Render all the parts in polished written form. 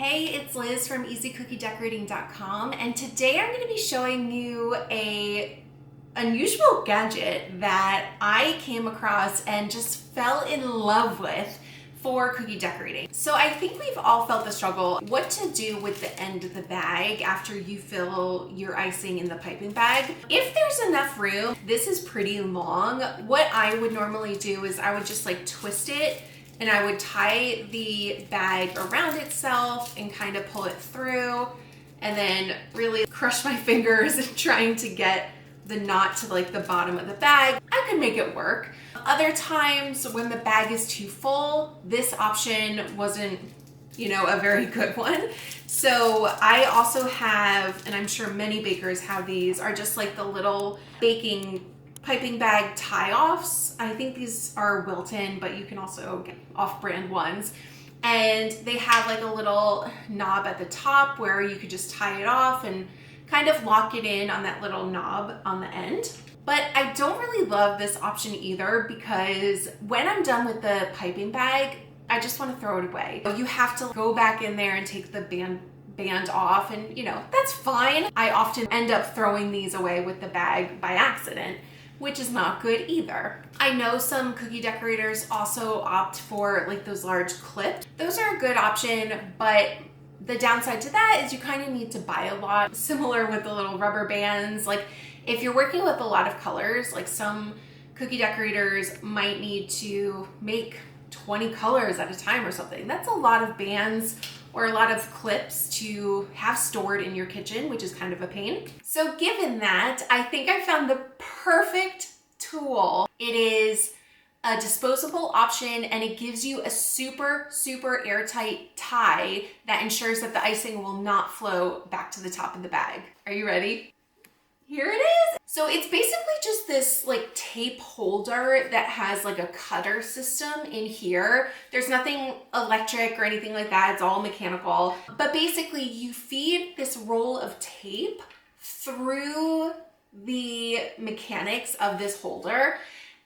Hey, it's Liz from easycookiedecorating.com, and today I'm going to be showing you a unusual gadget that I came across and just fell in love with for cookie decorating. So I think we've all felt the struggle what to do with the end of the bag after you fill your icing in the piping bag. If there's enough room, this is pretty long. What I would normally do is I would just like twist it and I would tie the bag around itself and kind of pull it through and then really crush my fingers trying to get the knot to like the bottom of the bag. I could make it work. Other times when the bag is too full, this option wasn't, a very good one. So I also have, and I'm sure many bakers have these, are just like the little baking piping bag tie-offs. I think these are Wilton, but you can also get off-brand ones. And they have like a little knob at the top where you could just tie it off and kind of lock it in on that little knob on the end. But I don't really love this option either because when I'm done with the piping bag, I just want to throw it away. You have to go back in there and take the band off, and that's fine. I often end up throwing these away with the bag by accident, which is not good either. I know some cookie decorators also opt for like those large clips. Those are a good option, but the downside to that is you kind of need to buy a lot. Similar with the little rubber bands. Like if you're working with a lot of colors, like some cookie decorators might need to make 20 colors at a time or something. That's a lot of bands or a lot of clips to have stored in your kitchen, which is kind of a pain. So given that, I think I found the perfect tool. It is a disposable option and it gives you a super, super airtight tie that ensures that the icing will not flow back to the top of the bag. Are you ready? Here it is. So it's basically just this like tape holder that has like a cutter system in here. There's nothing electric or anything like that. It's all mechanical. But basically you feed this roll of tape through the mechanics of this holder.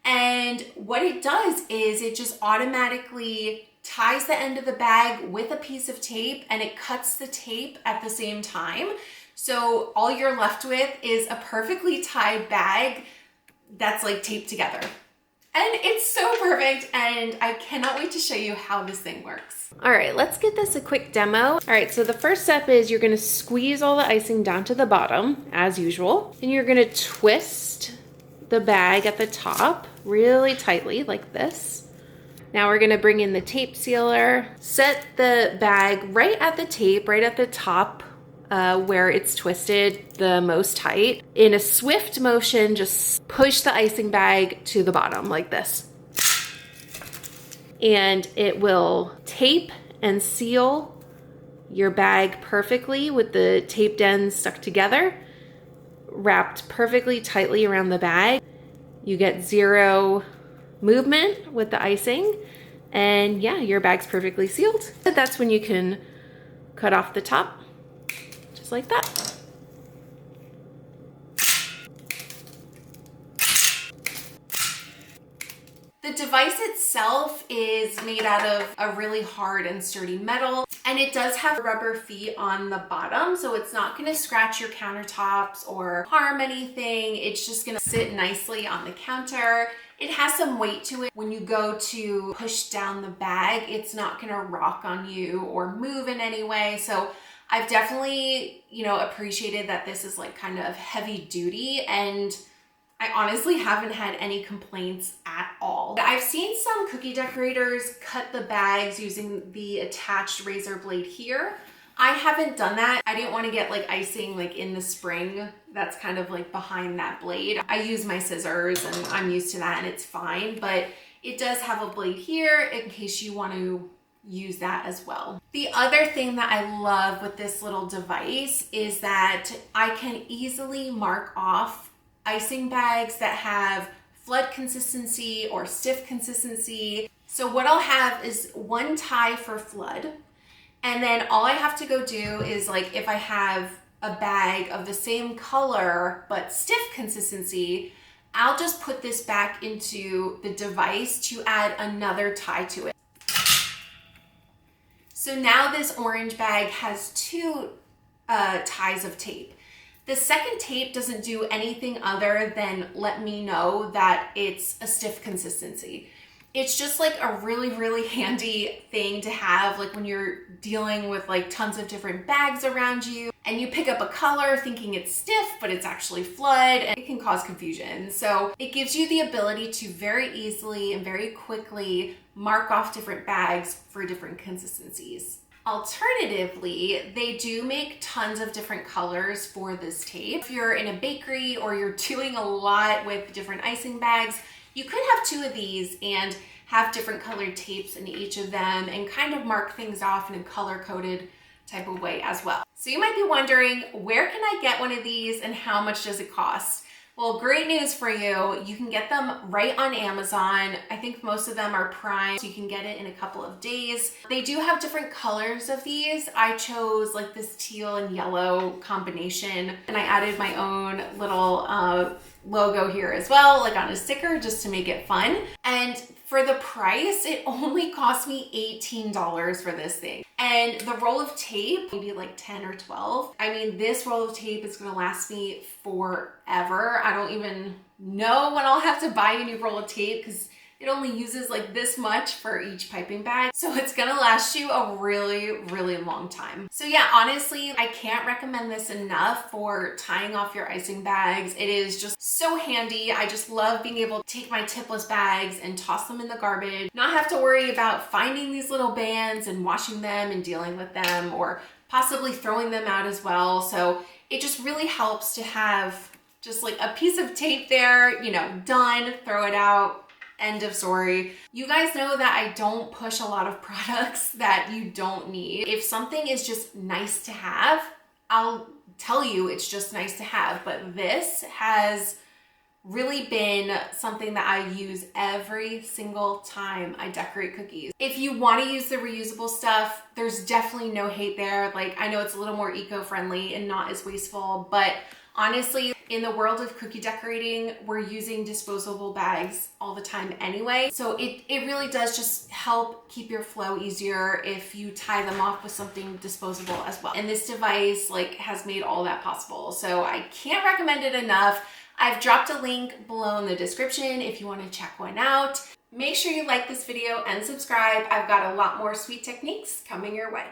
And what it does is it just automatically ties the end of the bag with a piece of tape and it cuts the tape at the same time. So all you're left with is a perfectly tied bag that's like taped together. And it's so perfect and I cannot wait to show you how this thing works. All right, let's get this a quick demo. All right, so the first step is you're gonna squeeze all the icing down to the bottom as usual. And you're gonna twist the bag at the top really tightly like this. Now we're gonna bring in the tape sealer, set the bag right at the tape, right at the top where it's twisted the most tight. In a swift motion, just push the icing bag to the bottom like this. And it will tape and seal your bag perfectly with the taped ends stuck together, wrapped perfectly tightly around the bag. You get zero movement with the icing, and yeah, your bag's perfectly sealed. That's when you can cut off the top, just like that. The device itself is made out of a really hard and sturdy metal, and it does have rubber feet on the bottom, so it's not gonna scratch your countertops or harm anything. It's just gonna sit nicely on the counter. It has some weight to it. When you go to push down the bag, it's not gonna rock on you or move in any way. So I've definitely, appreciated that this is like kind of heavy duty, and I honestly haven't had any complaints at all. I've seen some cookie decorators cut the bags using the attached razor blade here. I haven't done that. I didn't want to get like icing like in the spring that's kind of like behind that blade. I use my scissors and I'm used to that and it's fine, but it does have a blade here in case you want to use that as well. The other thing that I love with this little device is that I can easily mark off icing bags that have flood consistency or stiff consistency. So what I'll have is one tie for flood, and then all I have to go do is like if I have a bag of the same color but stiff consistency, I'll just put this back into the device to add another tie to it. So now this orange bag has two ties of tape. The second tape doesn't do anything other than let me know that it's a stiff consistency. It's just like a really, really handy thing to have, like when you're dealing with like tons of different bags around you and you pick up a color thinking it's stiff, but it's actually flood, and it can cause confusion. So it gives you the ability to very easily and very quickly mark off different bags for different consistencies. Alternatively, they do make tons of different colors for this tape. If you're in a bakery or you're doing a lot with different icing bags, you could have two of these and have different colored tapes in each of them and kind of mark things off in a color-coded type of way as well. So you might be wondering, where can I get one of these and how much does it cost? Well, great news for you. You can get them right on Amazon. I think most of them are Prime, so you can get it in a couple of days. They do have different colors of these. I chose like this teal and yellow combination, and I added my own little logo here as well, like on a sticker, just to make it fun. And for the price, it only cost me $18 for this thing. And the roll of tape, maybe like 10 or 12. I mean, this roll of tape is gonna last me forever. I don't even know when I'll have to buy a new roll of tape because it only uses like this much for each piping bag. So it's gonna last you a really, really long time. So yeah, honestly, I can't recommend this enough for tying off your icing bags. It is just so handy. I just love being able to take my tipless bags and toss them in the garbage, not have to worry about finding these little bands and washing them and dealing with them, or possibly throwing them out as well. So it just really helps to have just like a piece of tape there, you know, done, throw it out. End of story. You guys know that I don't push a lot of products that you don't need. If something is just nice to have, I'll tell you it's just nice to have, but this has really been something that I use every single time I decorate cookies. If you want to use the reusable stuff, there's definitely no hate there. Like, I know it's a little more eco-friendly and not as wasteful, but honestly, in the world of cookie decorating, we're using disposable bags all the time anyway. So it really does just help keep your flow easier if you tie them off with something disposable as well. And this device like has made all that possible. So I can't recommend it enough. I've dropped a link below in the description if you want to check one out. Make sure you like this video and subscribe. I've got a lot more sweet techniques coming your way.